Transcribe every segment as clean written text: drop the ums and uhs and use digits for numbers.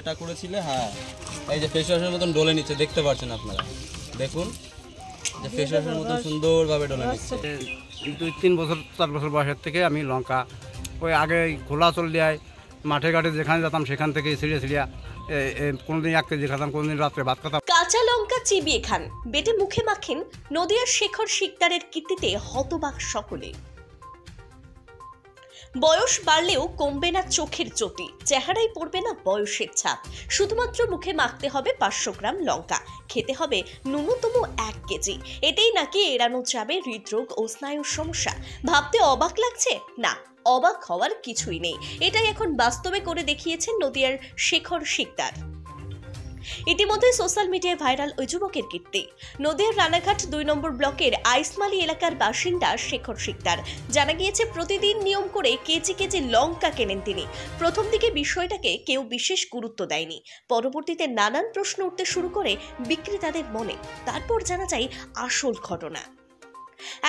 যেটা করেছিলে। হ্যাঁ, এই যে ফেস ওয়াশের মতন ডলে নিচ্ছে, দেখতে পাচ্ছেন আপনারা, দেখুন যে ফেস ওয়াশের মতন সুন্দরভাবে ডলে নিচ্ছে। 2-3 বছর 4 বছর বয়সের থেকে আমি লঙ্কা ওই আগে খোলা চল দেয় মাঠে ঘাটে যেখানে যেতাম সেখান থেকে ছিঁড়ে কোনোদিন 1 কেজি খেতাম, কোনোদিন রাত্রে ভাত খেতাম। কাঁচা লঙ্কা চিবিয়ে খান, বেটে মুখে মাখেন, নদিয়ার শেখর শিকদারের কীর্তিতে হতবাক সকলে। বয়স বাড়লেও কমবে না চোখের জ্যোতি, চেহারায় পড়বে না বয়সের ছাপ। শুধুমাত্র মুখে মাখতে হবে 500 গ্রাম লঙ্কা, খেতে হবে ন্যূনতম 1 কেজি। এতেই নাকি এড়ানো যাবে হৃদরোগ ও স্নায়ুর সমস্যা। ভাবতে অবাক লাগছে? না, অবাক হওয়ার কিছুই নেই। এটাই এখন বাস্তবে করে দেখিয়েছেন নদিয়ার শেখর শিকদার। ইতিমধ্যে সোশ্যাল মিডিয়ায় ভাইরাল ওই যুবকের কীর্তি। নদিয়ার রানাঘাট 2 নম্বর ব্লকের আইসমালি এলাকার বাসিন্দা শেখর শিকদার। জানা গিয়েছে প্রতিদিন নিয়ম করে কেজি কেজি লঙ্কা কেনেন তিনি। প্রথম দিকে বিষয়টাকে কেউ বিশেষ গুরুত্ব দেয়নি, পরবর্তীতে নানান প্রশ্ন উঠতে শুরু করে বিক্রেতাদের মনে। তারপর জানা যায় আসল ঘটনা।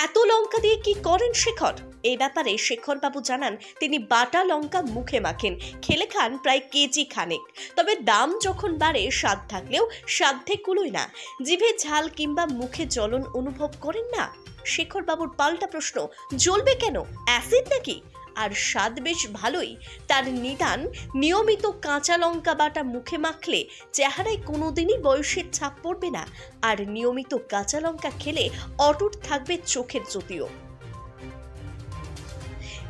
এত লঙ্কা দিয়ে কি করেন শেখর? এই ব্যাপারে শেখর বাবু জানান, তিনি বাটা লঙ্কা মুখে মাখেন, খেলে খান প্রায় কেজি খানেক। তবে দাম যখন বাড়ে স্বাদ থাকলেও সাধ্যে কুলোয় না। জিভে ঝাল কিংবা মুখে জ্বলন অনুভব করেন না? শেখর বাবুর পাল্টা প্রশ্ন, জ্বলবে কেন? অ্যাসিড নাকি? আর স্বাদ বেশ ভালোই। তার নিদান, নিয়মিত কাঁচা লঙ্কা বাটা মুখে মাখলে চেহারায় কোনোদিনই বয়সের ছাপ পড়বে না, আর নিয়মিত কাঁচা লঙ্কা খেলে অটুট থাকবে চোখের জ্যোতিও।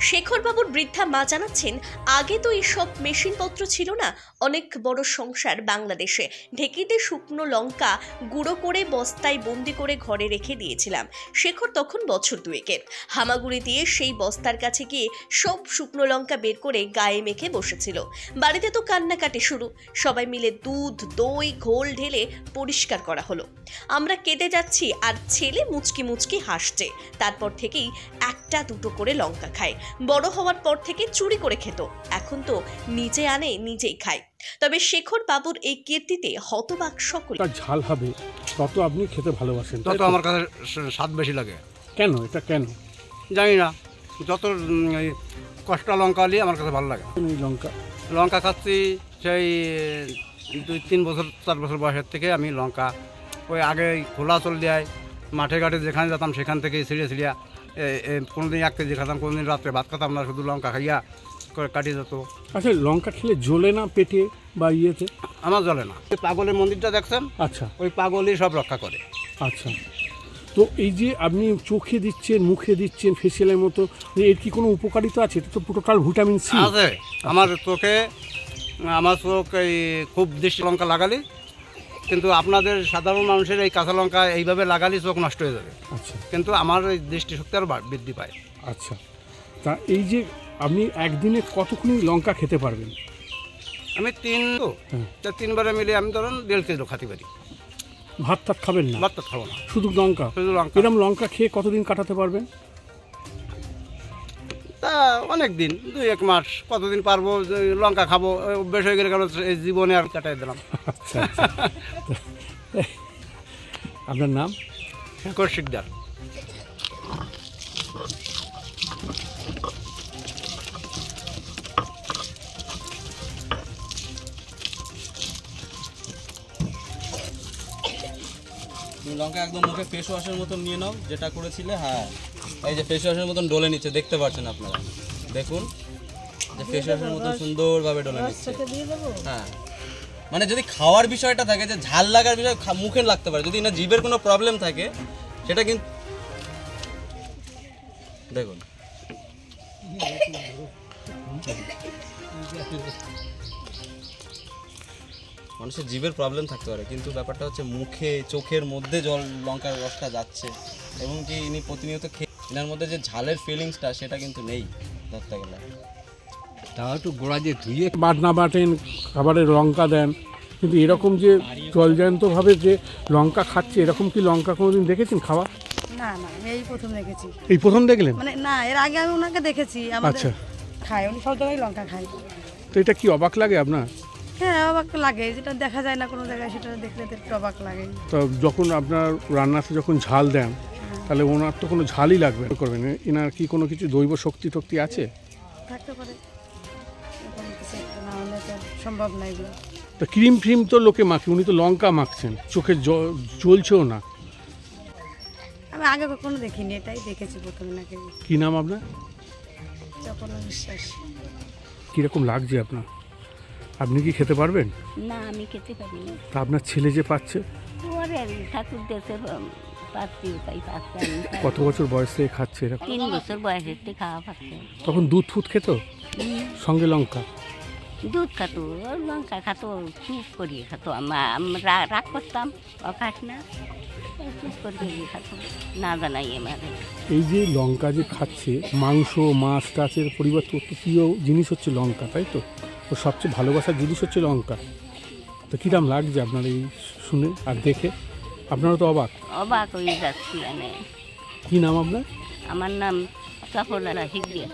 শেখর বাবুর বৃদ্ধা মা জানাচ্ছেন, আগে তো এইসব মেশিনপত্র ছিল না। অনেক বড় সংসার বাংলাদেশে। ঢেকিতে শুকনো লঙ্কা গুঁড়ো করে বস্তায় বন্দি করে ঘরে রেখে দিয়েছিলাম। শেখর তখন বছর 2-এর। হামাগুড়ি দিয়ে সেই বস্তার কাছে গিয়ে সব শুকনো লঙ্কা বের করে গায়ে মেখে বসেছিল। বাড়িতে তো কান্নাকাটি শুরু। সবাই মিলে দুধ, দই, ঘোল ঢেলে পরিষ্কার করা হলো। আমরা কেটে যাচ্ছি আর ছেলে মুচকি মুচকি হাসছে। তারপর থেকেই 1-2 করে লঙ্কা খায়। বড় হওয়ার পর থেকে চুরি করে খেত, এখন তো নিজে আনে নিজেই খায়। তবে শেখর বাবুর এই কীর্তিতে হতবাক সকলে। ঝাল হবে তত আপনি খেতে ভালোবাসেন, তত আমার কাছে স্বাদ বেশি লাগে। কেন? এটা কেন জানি না, যত কষ্টা লঙ্কা হলে আমার কাছে ভালো লাগে। এই লঙ্কা খাচ্ছি সেই 2-3 বছর 4 বছর বয়সের থেকে আমি লঙ্কা ওই আগে খোলা চল দেয় মাঠে ঘাটে যেখানে যেতাম সেখান থেকে ছিঁড়ে কোনোদিন 1 কেজি খেতাম, কোনোদিন রাত্রে ভাত খেতাম না, শুধু লঙ্কা খাইয়া করে কাটিয়ে যেত। আচ্ছা, লঙ্কা খেলে জ্বলে না পেটে বা ইয়েতে? আমার জ্বলে না। ওই পাগলের মন্দিরটা দেখছেন? আচ্ছা, ওই পাগলই সব রক্ষা করে। আচ্ছা, তো এই যে আপনি চোখে দিচ্ছেন, মুখে দিচ্ছেন ফেসিয়ালের মতো, এর কি কোনো উপকারিতা আছে? এটা তো টোটাল ভিটামিন সি আছে। আমার চোখ এই খুব দৃষ্টি লঙ্কা লাগালি, কিন্তু আপনাদের সাধারণ মানুষের এই কাঁচা লঙ্কা এইভাবে লাগালে চোখ নষ্ট হয়ে যাবে। আচ্ছা, কিন্তু আমার এই দৃষ্টিশক্তি আরও বৃদ্ধি পায়। আচ্ছা, তা এই যে আপনি একদিনে কতক্ষণ লঙ্কা খেতে পারবেন? আমি 3 বারে মিলে আমি ধরুন 1.5 কিলো খাতে পারি। ভাত টাত খাবেন না? ভাত খাবো না, শুধু লঙ্কা? শুধু লঙ্কা। এরকম লঙ্কা খেয়ে কতদিন কাটাতে পারবেন? তা অনেক দিন, 2-1 মাস, কতদিন পারবো। লঙ্কা খাবো অভ্যেস হয়ে গেলে এই জীবনে আর কাটাই দিলাম। আচ্ছা, আপনার নাম? শেখর শিকদার। লঙ্কা একদম মুখে ফেস ওয়াশের মতন নিয়ে নাও, যেটা করেছিলে। হ্যাঁ, এই যে ফেস ওয়াশের মতন ডলে নিচ্ছে, দেখতে পাচ্ছেন আপনারা, দেখুন যে ফেস ওয়াশের মতন সুন্দরভাবে ডলে নিচ্ছে। হ্যাঁ, মানে যদি খাওয়ার বিষয়টা থাকে, যে ঝাল লাগার বিষয় মুখে লাগতে পারে, যদি না জিভের কোনো প্রবলেম থাকে সেটা কিন্তু দেখুন। মানুষের জিভের প্রবলেম থাকতে পারে, কিন্তু ব্যাপারটা হচ্ছে মুখে চোখের মধ্যে জল লঙ্কার রসটা যাচ্ছে, এবং কি ইনি প্রতিনিয়ত এনার মধ্যে যে ঝালের ফিলিংসটা সেটা কিন্তু নেই ধরতে গেলে। তাও একটু গোড়া দিয়ে ধুয়ে বাটনা বাটেন, খাবারে লঙ্কা দেন, কিন্তু এরকম যে জলজান্তভাবে যে লঙ্কা খাচ্ছে, এরকম কি লঙ্কা কোনোদিন দেখেছেন খাওয়া? না না, এই প্রথম দেখেছি। এই প্রথম দেখলেন? মানে না, এর আগে আমি ওনাকে দেখেছি। আচ্ছা, খায়, উনি সব জায়গায় লঙ্কা খায়। তো এটা কি অবাক লাগে আপনার? হ্যাঁ, অবাক লাগে, যেটা দেখা যায় না কোনো জায়গায়, সেটা দেখলে তো একটু অবাক লাগে। তো যখন আপনার রান্নাতে যখন ঝাল দেন, তাহলে ওনার তো কোনো ঝালই লাগবে করবেন। এনার কি কোনো কিছু দৈব শক্তি টক্তি আছে? থাকতে পারে, না হলে তো সম্ভব নাই। তা ক্রিম ফ্রিম তো লোকে মাখে, উনি তো লঙ্কা মাখছেন, চোখে জ্বলছেও না। আমি আগে কখনো দেখিনি, এটাই দেখেছি প্রথমে নাকি। কি নাম আপনার? যখন বিশ্বাস কীরকম লাগছে আপনার? আপনি কি খেতে পারবেন? না, আমি খেতে পারি না। তা আপনার ছেলে যে পাচ্ছে, ওরে ঠাকুর দেশে পাচ্ছি, তাই পাচ্ছে। আমি পাই। কত বছর বয়স থেকে খাচ্ছে এরকম? 3 বছর বয়সের থেকে খাওয়া পাচ্ছে। তখন দুধ ফুট খেত সঙ্গে লঙ্কা? দুধ খাতো, লঙ্কা খাতো, চুপ করিয়ে খাতো। আমরা রাগ করতাম, ও খাস না, চুপ করিয়ে খাতো, না জানাই আমাদের। এই যে লঙ্কা যে খাচ্ছে, মাংস মাছ টাচের পরিবর্তে অত প্রিয় জিনিস হচ্ছে লঙ্কা, তাই তো? ও সবচেয়ে ভালোবাসার জিনিস হচ্ছে লঙ্কা। তো কীরকম লাগছে আপনার এই শুনে আর দেখে? আপনারা তো অবাক। অবাক হয়ে যাচ্ছি আমি। কী নাম আপনার? আমার নাম কাপড় হিগড়িয়া।